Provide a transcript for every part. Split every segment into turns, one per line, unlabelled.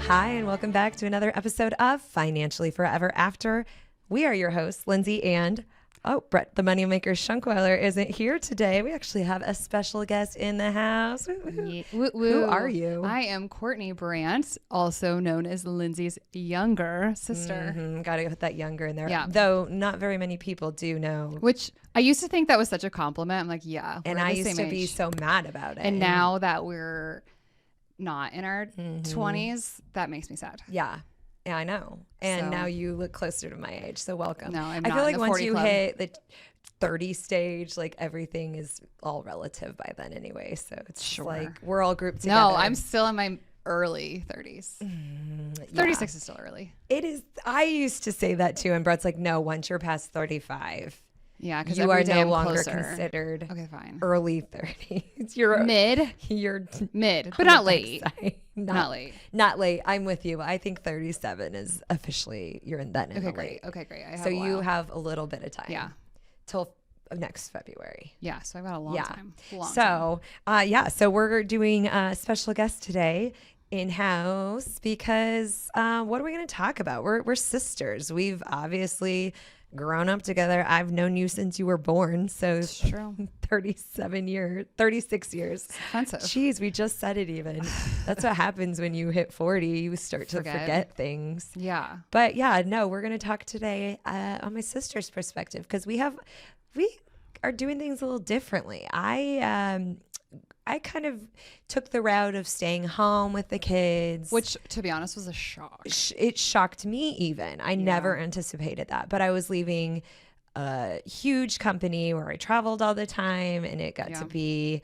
Hi, and welcome back to another episode of Financially Forever After. We are your hosts, Lindsey and Brett, the Moneymaker Schunkweiler, isn't here today. We actually have a special guest in the house.
Yeah.
Who are you?
I am Courtney Brandt, also known as Lindsey's younger sister.
Got to put that younger in there.
Yeah.
Though not very many people do know.
Which I used to think that was such a compliment. I'm like, yeah.
And I used to be so mad about it.
And now that we're not in our 20s, that makes me sad.
Yeah. Yeah, I know. And
So-
now you look closer to my age, so welcome.
No, I'm
I
not
feel
in
like
the
once
40
you
club.
hit the 30 stage, like everything is all relative by then anyway. So it's just
Sure.
like we're all grouped together.
No, I'm still in my early 30s. 36 is still early.
It is. I used to say that too, and Brett's like, no, once you're past 35,
Yeah, because
you are no
I'm
longer
closer.
considered
Okay, fine.
early 30s. You're
Mid,
You're
but not late.
Not
late.
Not late. I'm with you. I think 37 is officially you're in then.
Okay, great. Okay, great. I have
So
a
you
while.
have a little bit of time.
Yeah.
Till next February.
Yeah, so I've got a long time.
So we're doing a special guest today in-house because what are we going to talk about? We're sisters. We've obviously grown up together. I've known you since you were born. So
It's true.
36 years.
It's offensive.
Jeez, we just said it even. That's what happens when you hit 40. You start to forget things.
Yeah.
But yeah, no, we're going to talk today on my sister's perspective because we are doing things a little differently. I kind of took the route of staying home with the kids.
Which, to be honest, was a shock.
It shocked me even. I never anticipated that. But I was leaving a huge company where I traveled all the time, and it got to be...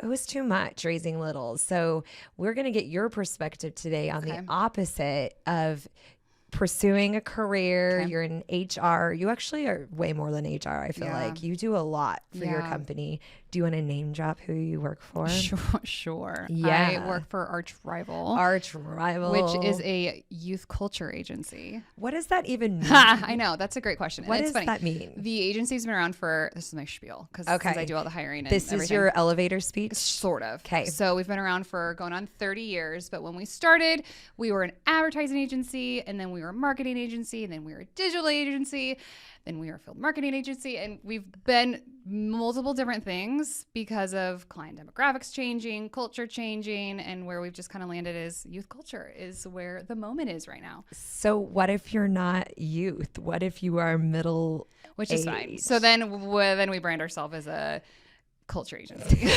It was too much raising littles. So we're going to get your perspective today on the opposite of pursuing a career. You're in HR. You actually are way more than HR, I feel like. You do a lot for your company. Do you want to name drop who you work for?
Sure.
Yeah.
I work for Arch Rival. Which is a youth culture agency.
What does that even mean?
I know. That's a great question.
What
and
does
it's funny.
that mean?
The agency's been around for, this is my spiel, because I do all the hiring and
This is
everything.
your elevator speech?
Sort of.
Okay.
So we've been around for going on 30 years, but when we started, we were an advertising agency, and then we were a marketing agency, and then we were a digital agency, then we were a field marketing agency, and we've been multiple different things because of client demographics changing, culture changing, and where we've just kind of landed is youth culture is where the moment is right now.
So what if you're not youth? What if you are middle
Which is
age?
fine. So then we brand ourselves as a culture agency.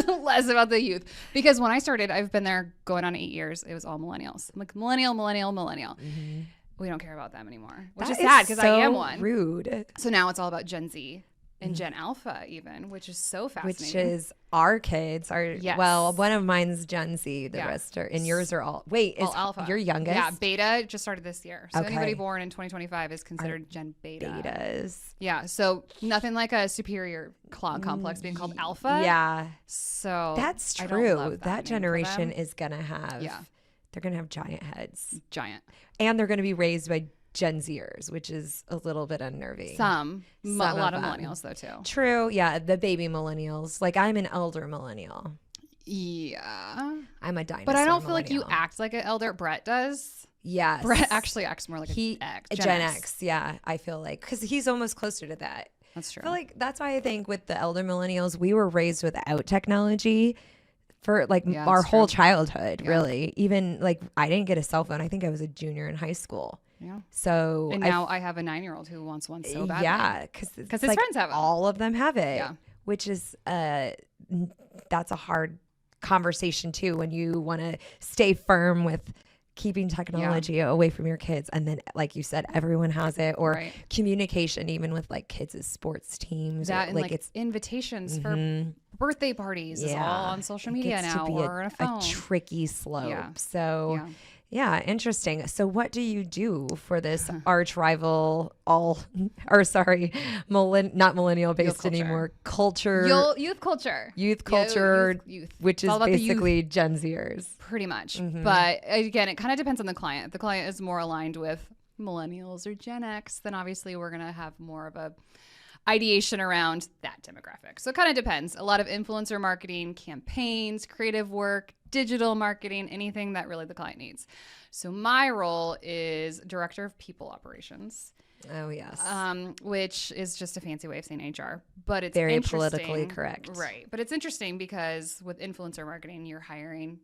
Less about the youth. Because when I started, I've been there going on 8 years. It was all millennials. I'm like, millennial.
Mm-hmm.
We don't care about them anymore. Which
That
is sad because I
so
am one.
rude.
So now it's all about Gen Z and Gen Alpha even, which is so fascinating.
Which is our kids.
Yes.
Well, one of mine's Gen Z. The rest are, and yours are all. Wait, is
all Alpha.
your youngest?
Yeah, Beta just started this year. So
Okay.
anybody born in 2025 is considered Gen Beta.
Betas.
Yeah, so nothing like a superior complex being called Alpha.
Yeah,
So
that's
I don't
true.
love
That
name for
generation
them.
is gonna have.
Yeah.
They're gonna have giant heads,
Giant.
and they're gonna be raised by Gen Zers, which is a little bit unnerving.
A
Some
lot
of
of
them.
millennials though too.
True. Yeah, the baby millennials. Like I'm an elder millennial.
Yeah,
I'm a dinosaur.
but I don't feel like you
millennial.
act like an elder. Brett does.
Yes.
Brett actually acts more like
He
Gen
X.
X.
Yeah, I feel like because he's almost closer to that.
That's true.
I feel like that's why I think with the elder millennials, we were raised without technology for like
Yeah,
our
that's
whole
true.
childhood.
Yeah.
Really, even like I didn't get a cell phone. I think I was a junior in high school.
Yeah.
So
And now I have a 9-year-old who wants one so badly.
yeah, because
his
like
friends have 'em.
all of them have it.
Yeah.
Which is that's a hard conversation too when you want to stay firm with keeping technology away from your kids, and then like you said, everyone has it, or
Right.
communication even with like kids' sports teams.
That
or,
and like
it's
invitations for birthday parties is all on social
it
media
gets to
now
be
or on a phone.
tricky slope.
Yeah.
So
Yeah.
yeah, interesting. So what do you do for this arch rival not millennial based
culture.
anymore, culture,
Youth culture.
youth culture,
Youth.
which
It's
is
all about the youth.
basically Gen Zers?
Pretty much.
Mm-hmm.
But again, it kind of depends on the client. If the client is more aligned with millennials or Gen X, then obviously we're going to have more of a ideation around that demographic. So it kind of depends. A lot of influencer marketing, campaigns, creative work, digital marketing, anything that really the client needs. So my role is director of people operations.
Oh, yes.
Which is just a fancy way of saying HR, but it's
very politically correct.
Right. But it's interesting because with influencer marketing, you're hiring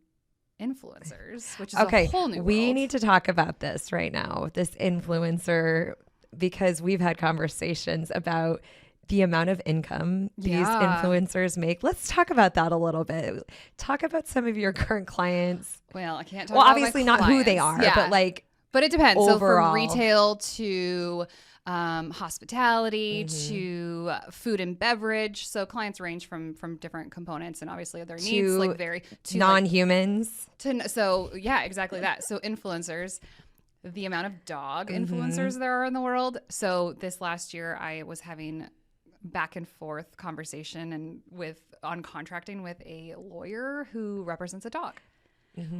influencers, which is a whole new world.
We need to talk about this right now, this influencer, because we've had conversations about the amount of income these influencers make. Let's talk about that a little bit. Talk about some of your current clients.
Well, I can't talk about
obviously not who they are, but like,
but it depends.
Overall.
So from retail to hospitality to food and beverage. So clients range from different components and obviously their needs, like very to
non-humans.
So yeah, exactly that. So influencers, the amount of dog influencers there are in the world. So this last year I was having back and forth conversation on contracting with a lawyer who represents a dog.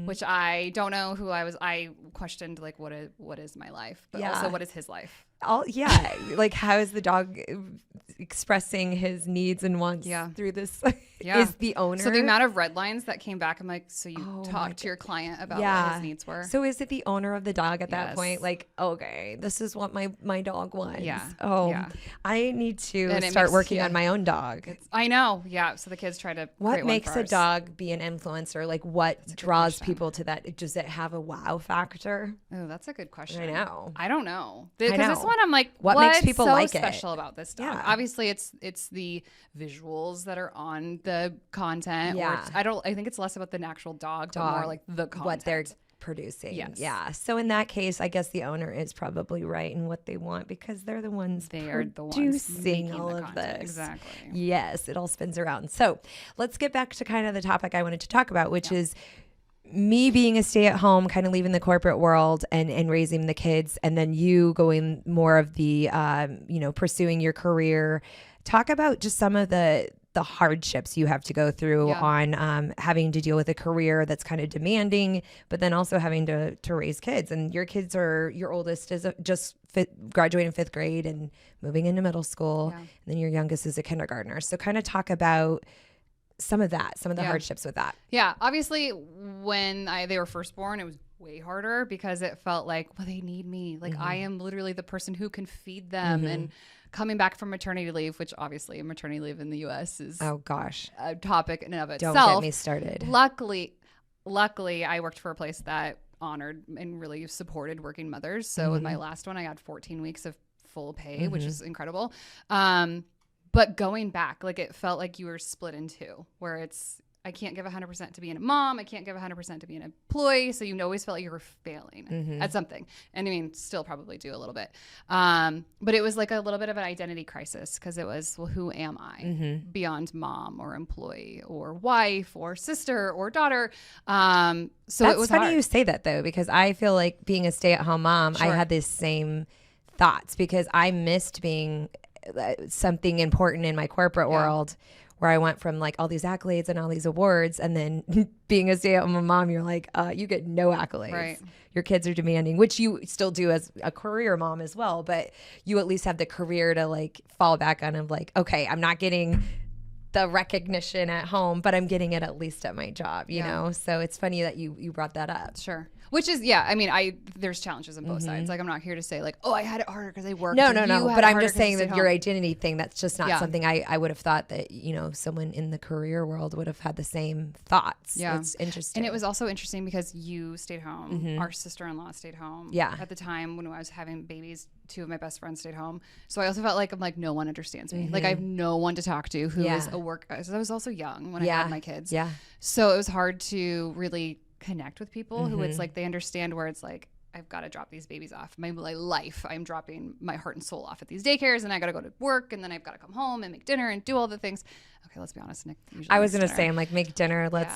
Which I don't know who I questioned, like, what is my life, but also what is his life?
Like, how is the dog expressing his needs and wants through this? Is the owner?
So the amount of red lines that came back, I'm like, so you talked to your client about what his needs were.
So is it the owner of the dog at that point? Like, okay, this is what my dog wants. I need to start working on my own dog.
I know. Yeah. So the kids try to.
What makes a dog be an influencer? Like, what draws people to that? Does it have a wow factor?
Oh, that's a good question.
I know.
I don't know. Because this one, I'm like,
what makes people like
special about this dog? Obviously, it's the visuals that are on the content. I think it's less about the actual dog, but more like the content.
What they're producing.
Yes.
Yeah. So in that case, I guess the owner is probably right in what they want because they're the ones producing all of this.
Exactly.
Yes, it all spins around. So let's get back to kind of the topic I wanted to talk about, which is me being a stay-at-home, kind of leaving the corporate world and raising the kids, and then you going more of the, pursuing your career. Talk about just some of the hardships you have to go through on having to deal with a career that's kind of demanding, but then also having to raise kids. And your kids your oldest is just graduating 5th grade and moving into middle school. And then your youngest is a kindergartner. So kind of talk about some of the hardships with that.
Yeah. Obviously, when they were first born, it was way harder because it felt like, well, they need me. Like I am literally the person who can feed them. And coming back from maternity leave, which obviously maternity leave in the U.S. is a topic in and of itself.
Don't get me started.
Luckily, I worked for a place that honored and really supported working mothers. So with my last one, I got 14 weeks of full pay, which is incredible. But going back, like it felt like you were split in two, where I can't give 100% to being a mom. I can't give 100% to being an employee. So you always felt like you were failing at something. And I mean, still probably do a little bit. But it was like a little bit of an identity crisis because it was, well, who am I beyond mom or employee or wife or sister or daughter? So
That's
it was
funny
hard.
you say that though, because I feel like being a stay-at-home mom, I had these same thoughts because I missed being something important in my corporate world where I went from like all these accolades and all these awards, and then being a stay-at-home mom, you're like, you get no accolades.
Right.
Your kids are demanding, which you still do as a career mom as well, but you at least have the career to like fall back on of like, okay, I'm not getting the recognition at home, but I'm getting it at least at my job, you know? So it's funny that you brought that up.
Sure. Which is, I mean, there's challenges on both sides. Like, I'm not here to say like, oh, I had it harder because I worked.
No. But I'm just saying that your identity thing, that's just not something I would have thought that, someone in the career world would have had the same thoughts.
Yeah.
It's interesting.
And it was also interesting because you stayed home. Our sister-in-law stayed home.
Yeah.
At the time when I was having babies, 2 of my best friends stayed home. So I also felt like no one understands me. Like I have no one to talk to who is a work. So I was also young when I had my kids.
Yeah.
So it was hard to really connect with people who it's like they understand where it's like I've got to drop these babies off. My life, I'm dropping my heart and soul off at these daycares, and I got to go to work, and then I've got to come home and make dinner and do all the things. Okay, let's be honest, Nick.
I was gonna say, I'm like, make dinner. Let's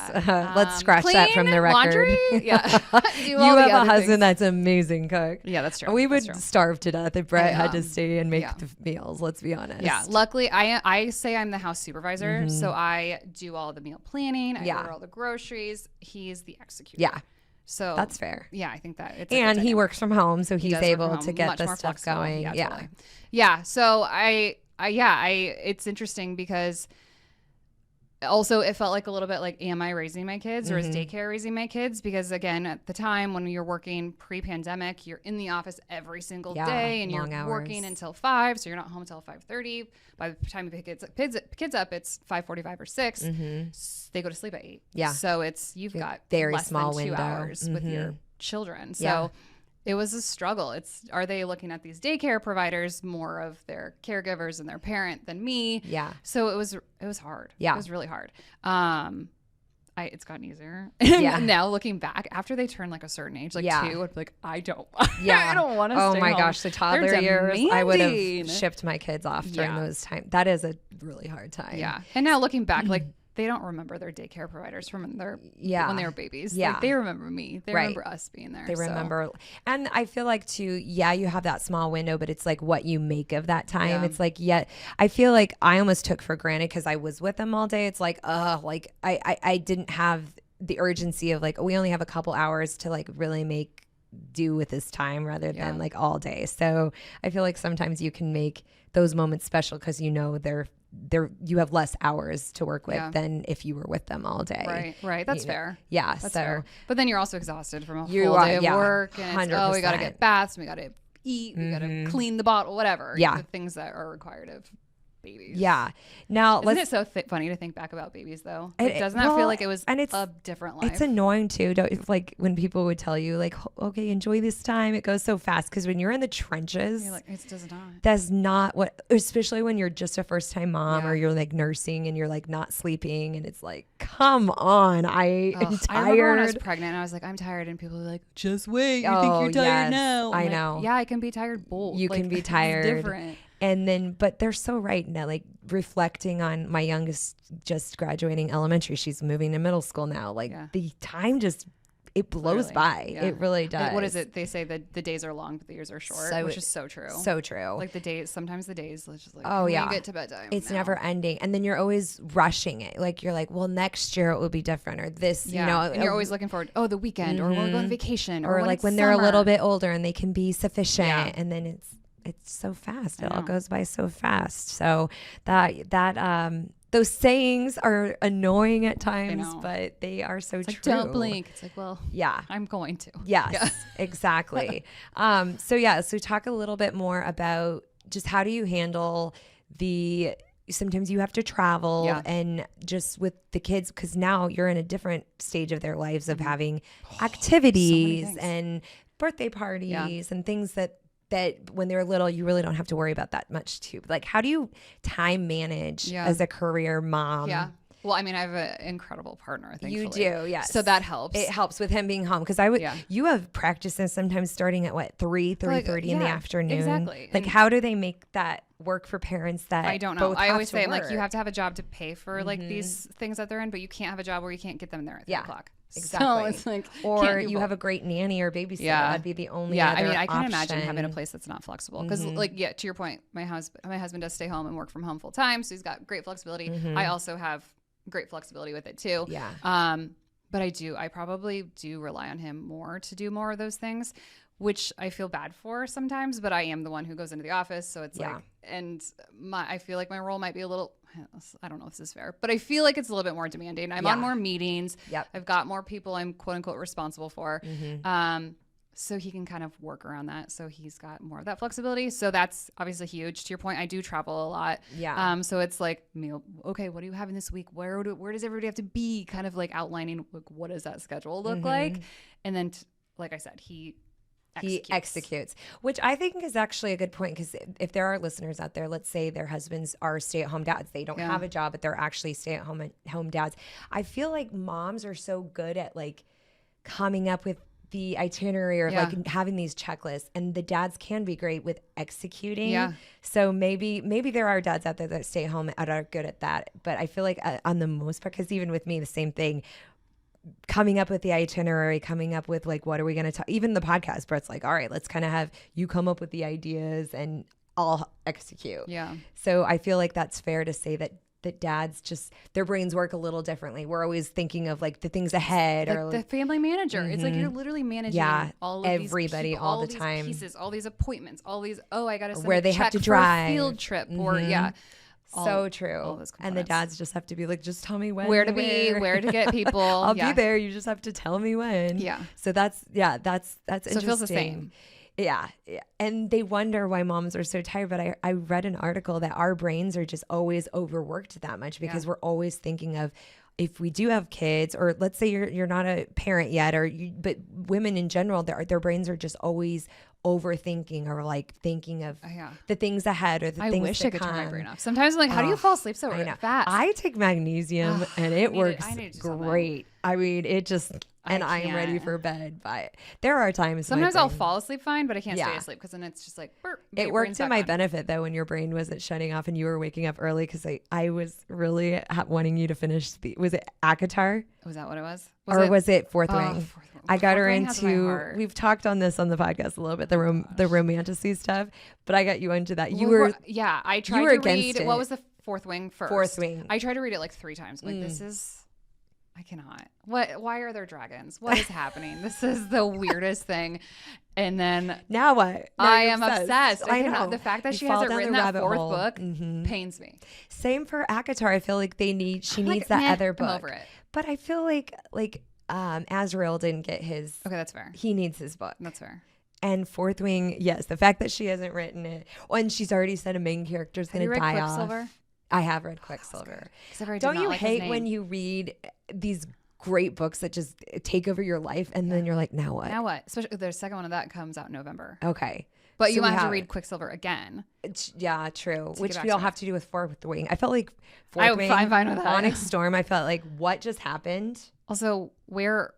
scratch that from the record.
Laundry, yeah.
You have a husband that's an amazing cook.
Yeah, that's true.
We would starve to death if Brett had to stay and make the meals. Let's be honest.
Yeah. Luckily, I say I'm the house supervisor, so I do all the meal planning. I order all the groceries. He's the executor.
Yeah.
So
that's fair.
Yeah, I think that it's
and he works from home, so he's able to get this stuff going.
Yeah. Totally. Yeah. So I it's interesting because Also, it felt like a little bit like, am I raising my kids or is daycare raising my kids? Because again, at the time when you're working pre-pandemic, you're in the office every single day and you're working until 5. So you're not home until 5:30. By the time you pick kids up, it's 5:45 or 6. They go to sleep at 8.
Yeah.
So you've got
very
less
small
than 2
window
hours with your children. So it was a struggle. Are they looking at these daycare providers more of their caregivers and their parent than me?
Yeah.
So it was hard.
Yeah.
It was really hard. It's gotten easier.
Yeah.
Now looking back, after they turn like a certain age, like 2, I'd be like, I don't want to
Oh
stay
my
home.
gosh, the toddler
They're
years, I would have
demanding.
shipped my kids off during those times. That is a really hard time.
Yeah. And now looking back, like they don't remember their daycare providers from when they were babies.
Yeah.
Like, they remember me. They remember us being there.
They remember. And I feel like too, you have that small window, but it's like what you make of that time. Yeah. It's like, I feel like I almost took for granted because I was with them all day. It's like, like I didn't have the urgency of like, we only have a couple hours to like really make do with this time rather than like all day. So I feel like sometimes you can make those moments special because you have less hours to work with than if you were with them all day.
Right. That's fair.
Yeah.
That's fair. But then you're also exhausted from a whole day of work. And we got to get baths. We got to eat. We got to clean the bottle, whatever.
Yeah.
The things that are required of babies.
Yeah. Now,
isn't it so funny to think back about babies though? Doesn't that feel like it was a different life?
It's annoying too. Like when people would tell you like, okay, enjoy this time. It goes so fast. Because when you're in the trenches,
you're like, it does not.
That's not what, especially when you're just a first time mom or you're like nursing and you're like not sleeping. And it's like, come on. I am tired.
I remember when I was pregnant and I was like, I'm tired. And people were like, just wait. You think you're tired now?
I know.
Yeah, I can be tired both.
You can be tired.
It's different.
And then, but they're so right now, like reflecting on my youngest just graduating elementary. She's moving to middle school now. Like the time it blows by. Yeah. It really does.
What is it? They say that the days are long, but the years are short, which is so true.
So true.
Like sometimes the days, let's just like, get to bedtime.
It's never ending. And then you're always rushing it. Like you're like, well, next year it will be different or this, you know.
And you're always looking forward, the weekend or we're going on vacation.
Or like when they're a little bit older and they can be sufficient. Yeah. And then it's so fast. It all goes by so fast. So those sayings are annoying at times, but they are so true.
Like, don't blink. It's like, well, I'm going to.
Yes, exactly. So talk a little bit more about just how do you handle sometimes you have to travel and just with the kids, because now you're in a different stage of their lives of having activities and birthday parties and things that when they're little, you really don't have to worry about that much too. Like, how do you time manage as a career mom?
Yeah. Well, I mean, I have an incredible partner, thankfully.
You do, yes.
So that helps.
It helps with him being home. Because you have practices sometimes starting at 3:30 in the afternoon.
Exactly.
Like, how do they make that work for parents that
I don't know. I always say,
work?
like, you have to have a job to pay for like these things that they're in, but you can't have a job where you can't get them there at 3 o'clock.
Exactly.
So it's like,
or you have a great nanny or babysitter. That'd be the only other
I mean, I can
option.
imagine having a place that's not flexible. Because to your point, my husband does stay home and work from home full time. So he's got great flexibility. I also have great flexibility with it too.
Yeah.
But I probably do rely on him more to do more of those things, which I feel bad for sometimes, but I am the one who goes into the office. So it's like, and I feel like my role might be a little, I don't know if this is fair, but I feel like it's a little bit more demanding. I'm on more meetings.
Yep.
I've got more people I'm quote unquote responsible for. So he can kind of work around that. So he's got more of that flexibility. So that's obviously huge. To your point, I do travel a lot.
Yeah.
So it's like, okay, what are you having this week? Where does everybody have to be? Kind of like outlining, like, what does that schedule look like? And then, like I said, he executes,
which I think is actually a good point, because if there are listeners out there, let's say their husbands are stay-at-home dads, they don't have a job, but they're actually stay-at-home dads. I feel like moms are so good at like coming up with the itinerary or like having these checklists, and the dads can be great with executing. So maybe there are dads out there that stay home and are good at that, but I feel like on the most part, because even with me, the same thing, coming up with the itinerary, coming up with like, what are we going to talk? Even the podcast, Brett's like, all right, let's kind of have you come up with the ideas and I'll execute.
Yeah.
So I feel like that's fair to say that dads just, their brains work a little differently. We're always thinking of like the things ahead,
like
or
the family manager. It's like you're literally managing all of
everybody
these people,
all the time,
pieces, all these appointments, all these, I got to
where they have to
for
drive
a field trip or
So true.
All those
and the dads just have to be like, just tell me when.
Where to be, where to get people.
I'll be there. You just have to tell me when.
Yeah.
So that's interesting.
So it feels the same.
Yeah. And they wonder why moms are so tired. But I read an article that our brains are just always overworked that much because we're always thinking of, if we do have kids, or let's say you're not a parent yet, but women in general, their brains are just always overthinking or like thinking of the things ahead or the things
I wish
to
I could
come.
turn my brain off. Sometimes I'm like, how do you fall asleep so fast?
I take magnesium and it works great. I mean, it just, and I am ready for bed. But there are times
sometimes I'll fall asleep fine, but I can't stay asleep because then it's just like
it worked to my benefit though when your brain wasn't shutting off and you were waking up early, because I was really wanting you to finish was it ACOTAR?
Was that what it was?
Was it Fourth Wing? I got her into. We've talked on this on the podcast a little bit, the romantasy stuff, but I got you into that.
I tried to read. What was the Fourth Wing first?
Fourth Wing.
I tried to read it like 3 times. Like this is. I cannot. Why are there dragons? What is happening? This is the weirdest thing. And then
now what? Now
I am obsessed.
I know.
The fact that she hasn't written that 4th book pains me.
Same for ACOTAR. I feel like she needs that other book.
I'm over it.
But I feel like Azrael didn't get his.
Okay, that's fair.
He needs his book.
That's fair.
And Fourth Wing, yes, the fact that she hasn't written it, and she's already said a main character is going to die off. I have read Quicksilver.
Don't
you hate when you read these great books that just take over your life and then you're like, now what?
Now what? Especially the second one of that comes out in November.
Okay.
But you might have to read Quicksilver again.
Yeah, true. Which we all have to do with Fourth Wing. I felt like Fourth Wing,
I'm fine with that.
Onyx Storm, I felt like, what just happened?
Also, where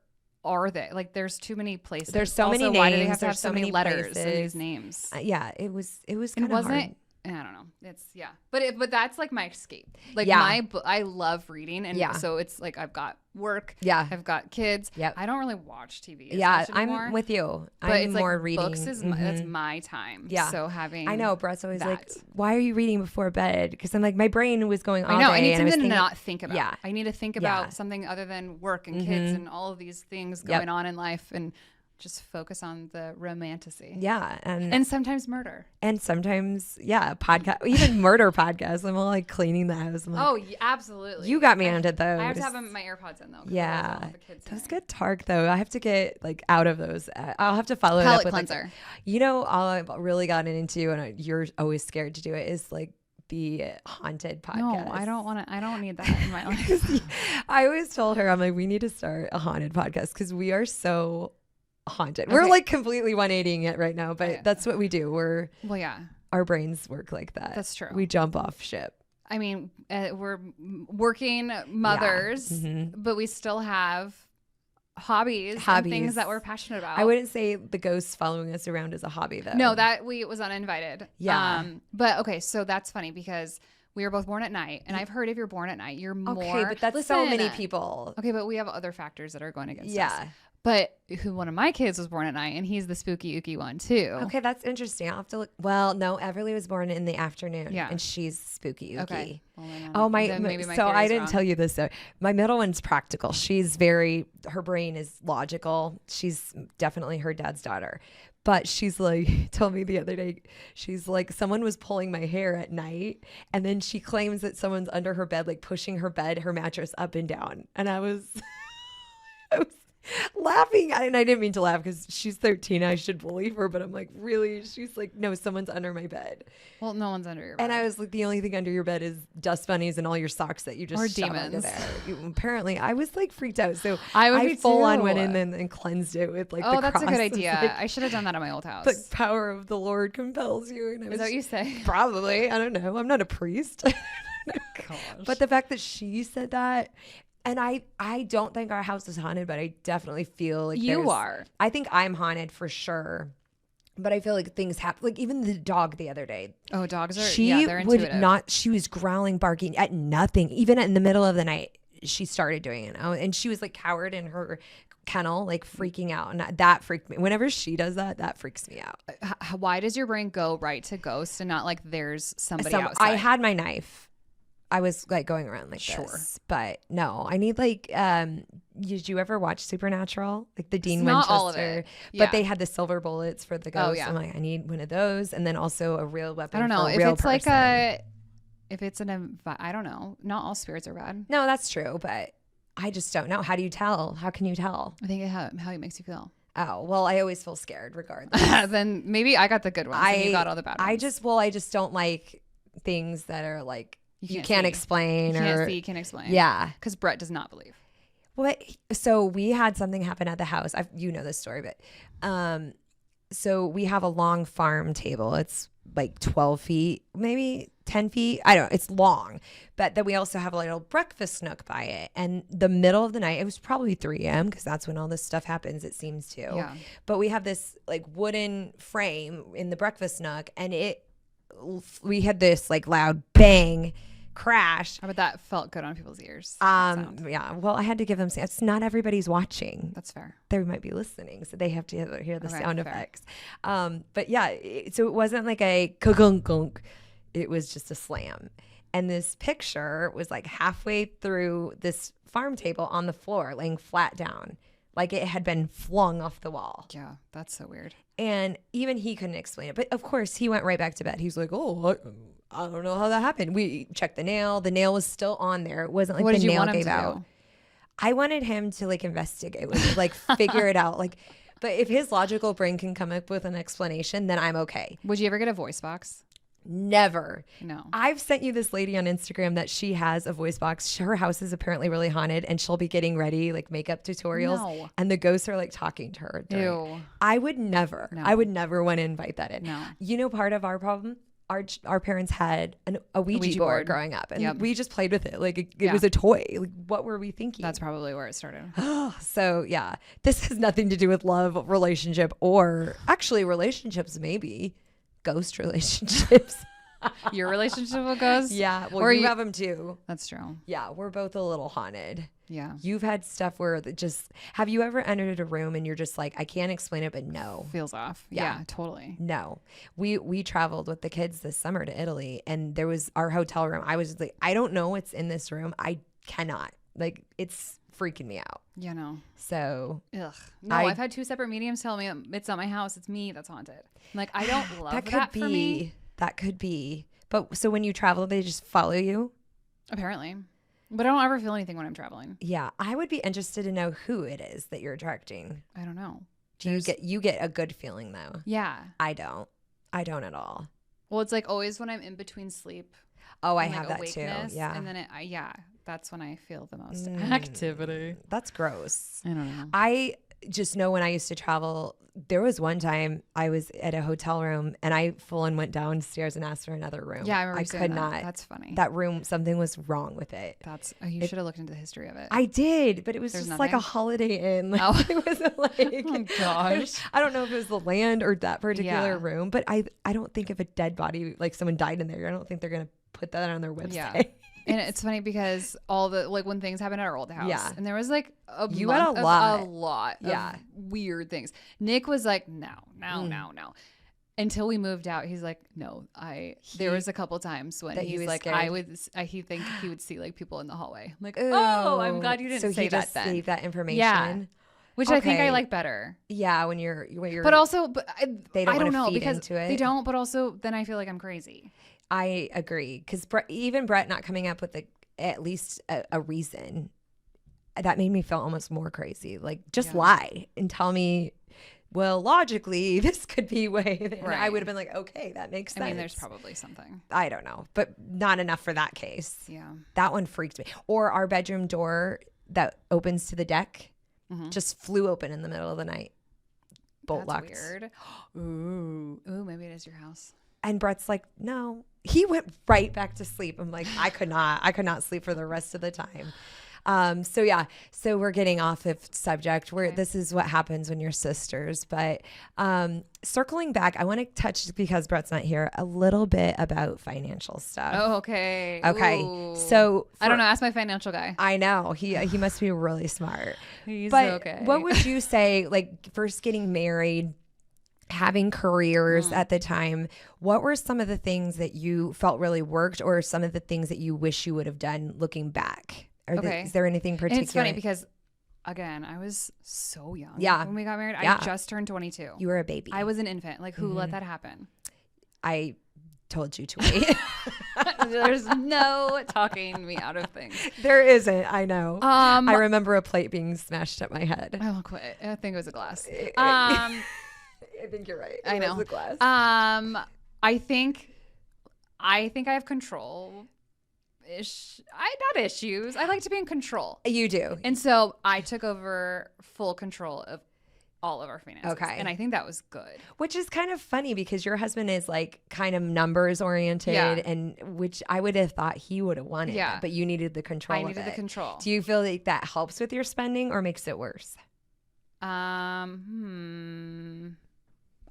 are they? Like, there's too many places.
There's so many names.
Why do they have to have
so
many letters
places.
in these names?
Yeah, it was kind of hard.
I don't know. It's but that's like my escape. Like I love reading, and so it's like I've got work.
Yeah,
I've got kids.
Yeah,
I don't really watch TV. Much anymore,
I'm with you.
But
I'm
it's
more
like
reading.
Books is that's my time.
Yeah,
so having
I know Brett's always like, why are you reading before bed? Because I'm like, my brain was going all
I know.
day.
I need something to not think about.
Yeah,
I need to think about something other than work and kids and all of these things going on in life and. Just focus on the romantasy.
Yeah.
And sometimes murder.
And sometimes, podcast, even murder podcasts. I'm all like cleaning the house. I'm like,
absolutely.
You got me onto those.
I have to have my AirPods in though.
Yeah. Those get dark though. I have to get like out of those. I'll have to follow
Palette
it up with
cleanser.
All I've really gotten into, and you're always scared to do it, is like the haunted podcast.
No, I don't need that in my life.
I always told her, I'm like, we need to start a haunted podcast because we are so haunted. We're like completely 180ing it right now, but that's what we do. Our brains work like that.
That's true.
We jump off ship.
I mean, we're working mothers, but we still have hobbies and things that we're passionate about.
I wouldn't say the ghosts following us around is a hobby though.
No, that was uninvited.
Yeah.
But okay, so that's funny because we were both born at night, and I've heard if you're born at night, you're more.
Okay, but that's so many people.
Okay, but we have other factors that are going against us.
Yeah.
But one of my kids was born at night, and he's the spooky ooky one too.
Okay, that's interesting. I'll have to look. Well, no, Everly was born in the afternoon, and she's spooky ooky.
Okay. Well,
so I didn't tell you this. So my middle one's practical. She's her brain is logical. She's definitely her dad's daughter. But she's like, told me the other day, she's like, someone was pulling my hair at night. And then she claims that someone's under her bed, like pushing her mattress up and down. And I was laughing. And I didn't mean to laugh because she's 13. I should believe her. But I'm like, really? She's like, no, someone's under my bed.
Well, no one's under your bed.
And I was like, the only thing under your bed is dust bunnies and all your socks that you just shove under there. Apparently, I was like freaked out. So I full on went in and cleansed it with like the
that's
cross.
a good idea.
Like,
I should have done that at my old house.
The power of the Lord compels you. And
is that what you say?
Probably. I don't know. I'm not a priest.
Gosh.
But the fact that she said that. And I don't think our house is haunted, but I definitely feel like
you are.
I think I'm haunted for sure. But I feel like things happen. Like even the dog the other day.
Oh, dogs are.
They're intuitive. She was growling, barking at nothing. Even in the middle of the night, she started doing it. And she was like cowered in her kennel, like freaking out. And that freaked me. Whenever she does that freaks me out.
Why does your brain go right to ghosts and not like there's somebody outside?
I had my knife. I was like going around like this, but no, I need like, did you ever watch Supernatural? Like the Dean Winchester,
not all of it.
But they had the silver bullets for the ghosts.
Oh, yeah.
I'm like, I need one of those. And then also a real weapon.
I don't know
for a
if
real
it's
person.
like if it's I don't know. Not all spirits are bad.
No, that's true, but I just don't know. How do you tell? How can you tell?
I think how it makes you feel.
Oh, well, I always feel scared regardless.
Then maybe I got the good ones and you got all the bad ones.
I just don't like things that are like you can't explain.
You can't see, you can't explain.
Yeah.
Because Brett does not believe.
Well, so we had something happen at the house. You know this story, but so we have a long farm table. It's like 12 feet, maybe 10 feet. I don't know. It's long. But then we also have a little breakfast nook by it. And the middle of the night, it was probably 3 a.m. because that's when all this stuff happens, it seems to.
Yeah.
But we have this like wooden frame in the breakfast nook, and we had this like loud bang crash.
But that felt good on people's ears.
Yeah. Well, I had to give them. It's not everybody's watching.
That's fair.
They might be listening, so they have to hear the sound
fair.
effects. But yeah, so it wasn't like a kunk. It was just a slam. And this picture was like halfway through this farm table on the floor, laying flat down, like it had been flung off the wall.
Yeah, that's so weird.
And even he couldn't explain it. But of course, he went right back to bed. He was like, oh, I don't know how that happened. We checked the nail. The nail was still on there. It wasn't like
what
the
did you
nail
want him
gave
to
out.
do?
I wanted him to like investigate with it, like figure it out. Like, but if his logical brain can come up with an explanation, then I'm okay.
Would you ever get a voice box?
Never.
No.
I've sent you this lady on Instagram that she has a voice box. Her house is apparently really haunted, and she'll be getting ready like makeup tutorials, and the ghosts are like talking to her.
Ew.
I would never.
No.
I would never want to invite that in.
No.
You know, part of our problem. Our parents had a Ouija board growing up, and we just played with it like it was a toy. Like, what were we thinking?
That's probably where it started.
So yeah, this has nothing to do with love, relationship, or actually relationships. Maybe ghost relationships.
Your relationship with ghosts?
Yeah. Well, you have them too.
That's true.
Yeah, we're both a little haunted.
Yeah.
You've had stuff where have you ever entered a room and you're just like, I can't explain it, but no.
Feels off.
Yeah.
Yeah, totally.
No. We traveled with the kids this summer to Italy, and there was our hotel room. I was like, I don't know what's in this room. I cannot. Like, it's freaking me out.
Yeah, no.
So.
Ugh. No, I've had 2 separate mediums tell me it's not my house. It's me that's haunted. I'm like, I don't love that for me.
That could be. But so when you travel, they just follow you?
Apparently. But I don't ever feel anything when I'm traveling.
Yeah. I would be interested to know who it is that you're attracting.
I don't know.
You get a good feeling though?
Yeah.
I don't at all.
Well, it's like always when I'm in between sleep.
Oh, I have that too. Yeah.
And then that's when I feel the most activity.
That's gross.
I don't know.
I just know when I used to travel, there was one time I was at a hotel room and I full on went downstairs and asked for another room.
Yeah, I remember
I could not.
That's funny.
That room, something was wrong with it.
You should have looked into the history of it.
I did, but it was just like a Holiday Inn. Like, it wasn't like,
oh gosh.
I don't know if it was the land or that particular room, but I don't think if a dead body, like someone died in there, I don't think they're going to put that on their website.
Yeah. And it's funny because all the like when things happened at our old house, and there was like a lot of weird things. Nick was like, no. Until we moved out, he's like, no. There was a couple times when he was like, scared. He think he would see like people in the hallway. I'm like, oh, I'm glad you didn't say that.
Save that information.
Yeah. Which I think I like better.
Yeah, when you're.
But also,
they don't.
I don't know
feed
because
into it.
They don't. But also, then I feel like I'm crazy.
I agree because even Brett not coming up with at least a reason that made me feel almost more crazy. Like just lie and tell me, well, logically this could be way. And I would have been like, okay, that makes sense.
I mean, there's probably something.
I don't know, but not enough for that case.
Yeah, that
one freaked me. Or our bedroom door that opens to the deck just flew open in the middle of the night. Bolt locked.
Weird. Ooh, maybe it is your house.
And Brett's like, no. He went right back to sleep. I'm like, I could not sleep for the rest of the time. So we're getting off of subject where this is what happens when you're sisters. But circling back, I want to touch, because Brett's not here, a little bit about financial stuff.
Oh, okay.
Okay. So
I don't know. Ask my financial guy.
I know. He must be really smart.
He's
okay. What would you say, like first getting married, having careers at the time, what were some of the things that you felt really worked, or some of the things that you wish you would have done looking back? Is there anything particular?
And it's funny because, again, I was so young when we got married.
Yeah.
I just turned 22.
You were a baby.
I was an infant. Like, who let that happen?
I told you to wait.
There's no talking me out of things.
There isn't. I know. I remember a plate being smashed at my head.
I won't quit. I think it was a glass.
I think you're right.
I know.
It was a glass.
I think I have control. Not issues. I like to be in control.
You do.
And so I took over full control of all of our finances.
Okay.
And I think that was good.
Which is kind of funny because your husband is like kind of numbers oriented, and which I would have thought he would have wanted.
Yeah.
But you needed the control.
I needed the control.
Do you feel like that helps with your spending or makes it worse?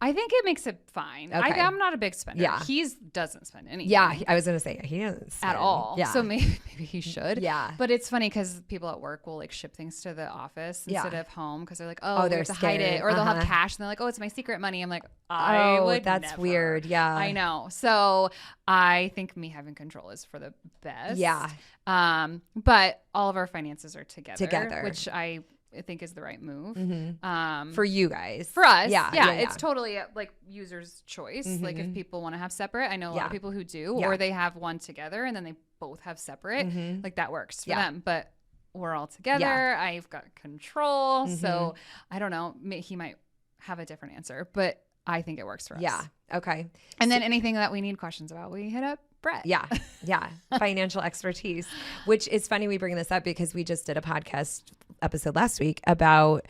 I think it makes it fine.
Okay.
I'm not a big spender.
Yeah.
He doesn't spend anything.
Yeah, I was gonna say he doesn't spend
at all.
Yeah.
So maybe he should.
Yeah.
But it's funny because people at work will like ship things to the office instead of home because they're like, we
they're
have to hide it, or they'll have cash and they're like, it's my secret money. I'm like, I would
that's
never.
weird. Yeah,
I know. So I think me having control is for the best.
Yeah.
But all of our finances are together. Which I think is the right move.
Mm-hmm. For you guys.
For us.
Yeah.
It's totally like user's choice. Mm-hmm. Like if people want to have separate, I know a lot of people who do, or they have one together and then they both have separate. Mm-hmm. Like that works for them. But we're all together. Yeah. I've got control. Mm-hmm. So I don't know. He might have a different answer, but I think it works for us.
Yeah. Okay.
And then anything that we need questions about, we hit up Brett.
Yeah. Financial expertise, which is funny we bring this up because we just did a podcast episode last week about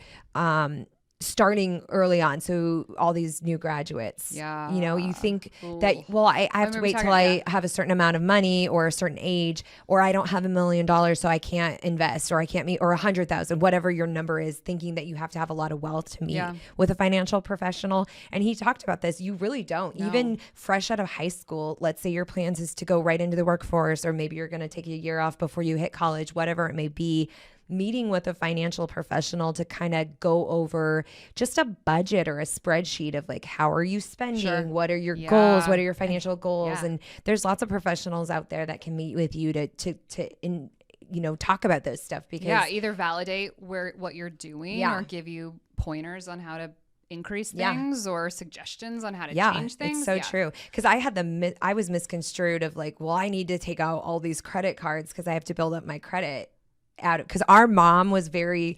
starting early on. So all these new graduates, you think that, I have to wait till I have a certain amount of money or a certain age, or I don't have $1 million, so I can't invest, or I can't meet, or 100,000, whatever your number is, thinking that you have to have a lot of wealth to meet with a financial professional. And he talked about this. You really don't. No. Even fresh out of high school, let's say your plans is to go right into the workforce, or maybe you're going to take a year off before you hit college, whatever it may be. Meeting with a financial professional to kind of go over just a budget or a spreadsheet of like, how are you spending? Sure. What are your goals? What are your financial goals? And there's lots of professionals out there that can meet with you to talk about this stuff, because
either validate what you're doing or give you pointers on how to increase things or suggestions on how to change things.
It's so true. Because I was misconstrued of like, well, I need to take out all these credit cards because I have to build up my credit. Because our mom was very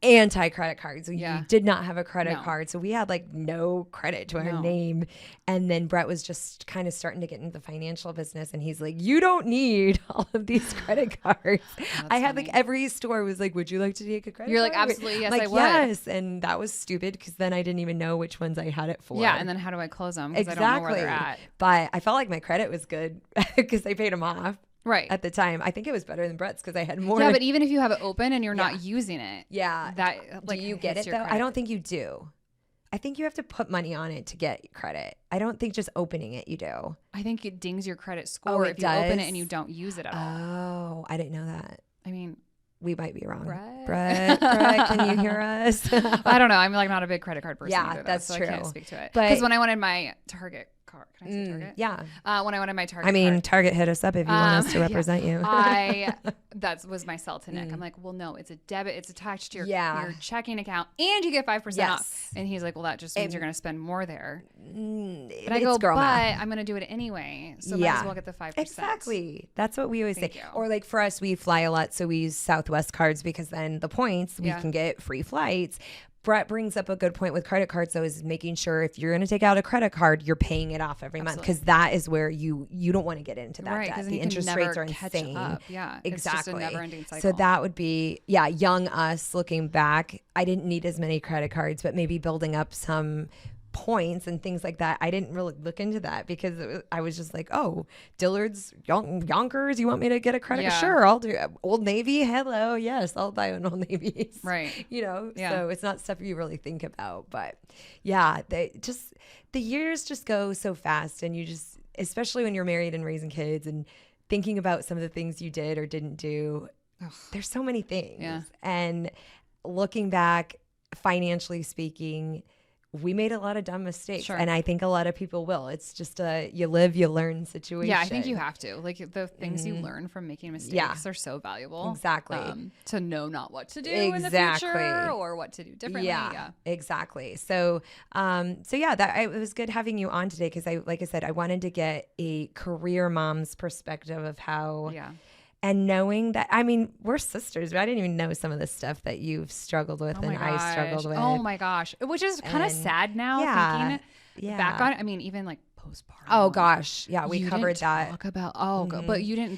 anti credit cards. We did not have a credit card, so we had like no credit to our name. And then Brett was just kind of starting to get into the financial business, and he's like, "You don't need all of these credit cards." I had like every store was like, "Would you like to take a credit?"
You're
card?
like, "Absolutely, yes,
like,
I would."
Yes, and that was stupid because then I didn't even know which ones I had it for.
Yeah, and then how do I close them? Because I don't know where they're at.
But I felt like my credit was good because I paid them off.
Right.
At the time. I think it was better than Brett's because I had more.
Yeah, but even if you have it open and you're not using it.
Yeah.
That like,
do you get it though? I don't think you do. I think you have to put money on it to get credit. I don't think just opening it you do.
I think it dings your credit score if you open it and you don't use it at all.
Oh, I didn't know that.
I mean,
we might be wrong. Brett, can you hear us?
I don't know. I'm like not a big credit card person either,
that's
so
true.
I can't speak to it. Because when I wanted my Target card, can I say Target?
Yeah.
When I wanted my Target
card. Target hit us up if you want us to represent you.
That was my sell to Nick. I'm like, well, no, it's a debit. It's attached to your checking account and you get 5% off. And he's like, well, that just means you're going to spend more there. But I go, but I'm going to do it anyway. So might as well get the 5%.
Exactly. That's what we always say. Or like for us, we fly a lot. So we use Southwest cards because then the points, we can get free flights. Brett brings up a good point with credit cards, though, is making sure if you're going to take out a credit card, you're paying it off every month, because that is where you don't want to get into that debt. The interest rates are insane.
Yeah,
exactly.
It's just a never-ending cycle.
So that would be, young us looking back. I didn't need as many credit cards, but maybe building up some points and things like that. I didn't really look into that because I was just like, oh, Dillard's, Yonkers, you want me to get a credit? Sure, I'll do it. Old Navy, hello, yes, I'll buy an Old Navy.
Right.
So it's not stuff you really think about. But the years just go so fast, and you just, especially when you're married and raising kids and thinking about some of the things you did or didn't do, there's so many things. And looking back, financially speaking, we made a lot of dumb mistakes.
Sure.
And I think a lot of people will. It's just a you live, you learn situation.
Yeah, I think you have to. Like the things you learn from making mistakes are so valuable.
Exactly.
To know not what to do in the future or what to do differently.
Yeah, exactly. So, it was good having you on today because like I said, I wanted to get a career mom's perspective of how.
Yeah.
And knowing that, I mean, we're sisters, but I didn't even know some of the stuff that you've struggled with I struggled with.
Oh my gosh. Which is kind of sad now thinking back on it. I mean, even like postpartum.
Oh gosh. Yeah, we covered that.
Talk about, but you didn't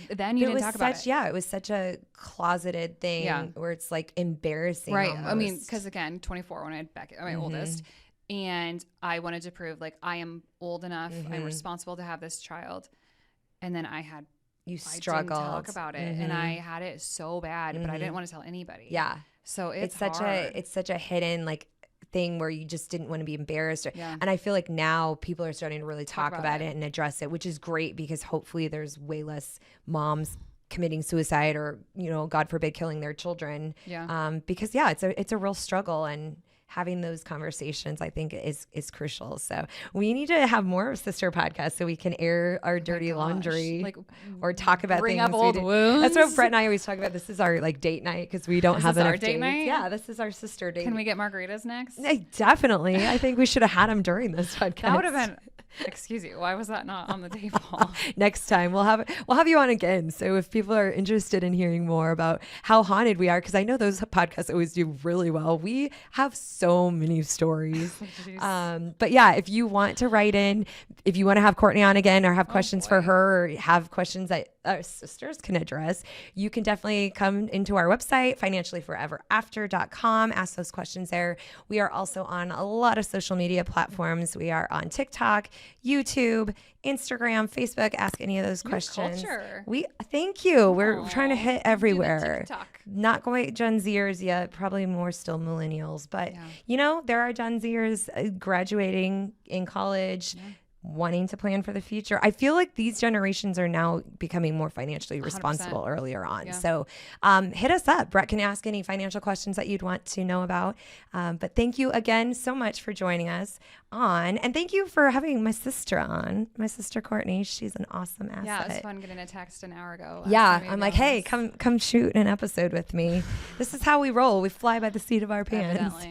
talk about it.
Yeah, it was such a closeted thing where it's like embarrassing.
Right.
Almost.
I mean, because again, 24 when I had Beckett, my oldest, and I wanted to prove like I am old enough, I'm responsible to have this child. And then I struggled. I didn't talk about it, and I had it so bad, but I didn't want to tell anybody.
Yeah.
So it's
such a hidden like thing where you just didn't want to be embarrassed. And I feel like now people are starting to really talk about it and address it, which is great because hopefully there's way less moms committing suicide or, God forbid, killing their children. Because it's a real struggle, and having those conversations, I think, is crucial. So we need to have more sister podcasts so we can air our dirty laundry, like, or talk about
bring
things
up old wounds.
That's what Brett and I always talk about. This is our like date night because we don't have enough dates.
Date night?
Yeah, this is our sister date.
Can we get margaritas next?
Definitely. I think we should have had them during this podcast.
That would have been. Excuse you. Why was that not on the table?
Next time we'll have you on again. So if people are interested in hearing more about how haunted we are, because I know those podcasts always do really well. We have so many stories. But yeah, if you want to write in, if you want to have Courtney on again or have questions for her or have questions that our sisters can address, you can definitely come into our website, financiallyforeverafter.com. Ask those questions there. We are also on a lot of social media platforms. We are on TikTok, YouTube, Instagram, Facebook. Ask any of those questions. Thank you. We're trying to hit everywhere. Not quite Gen Zers yet, probably more still millennials, but there are Gen Zers graduating in college, wanting to plan for the future. I feel like these generations are now becoming more financially responsible 100%. Earlier on. Yeah. So hit us up. Brett can ask any financial questions that you'd want to know about. But thank you again so much for joining us on. And thank you for having my sister on. My sister Courtney. She's an awesome asset.
Yeah, it was fun getting a text an hour ago.
Yeah, I'm like, hey, come shoot an episode with me. This is how we roll. We fly by the seat of our pants.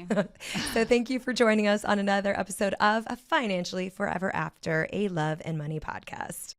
So thank you for joining us on another episode of Financially Forever After, a Love and Money podcast.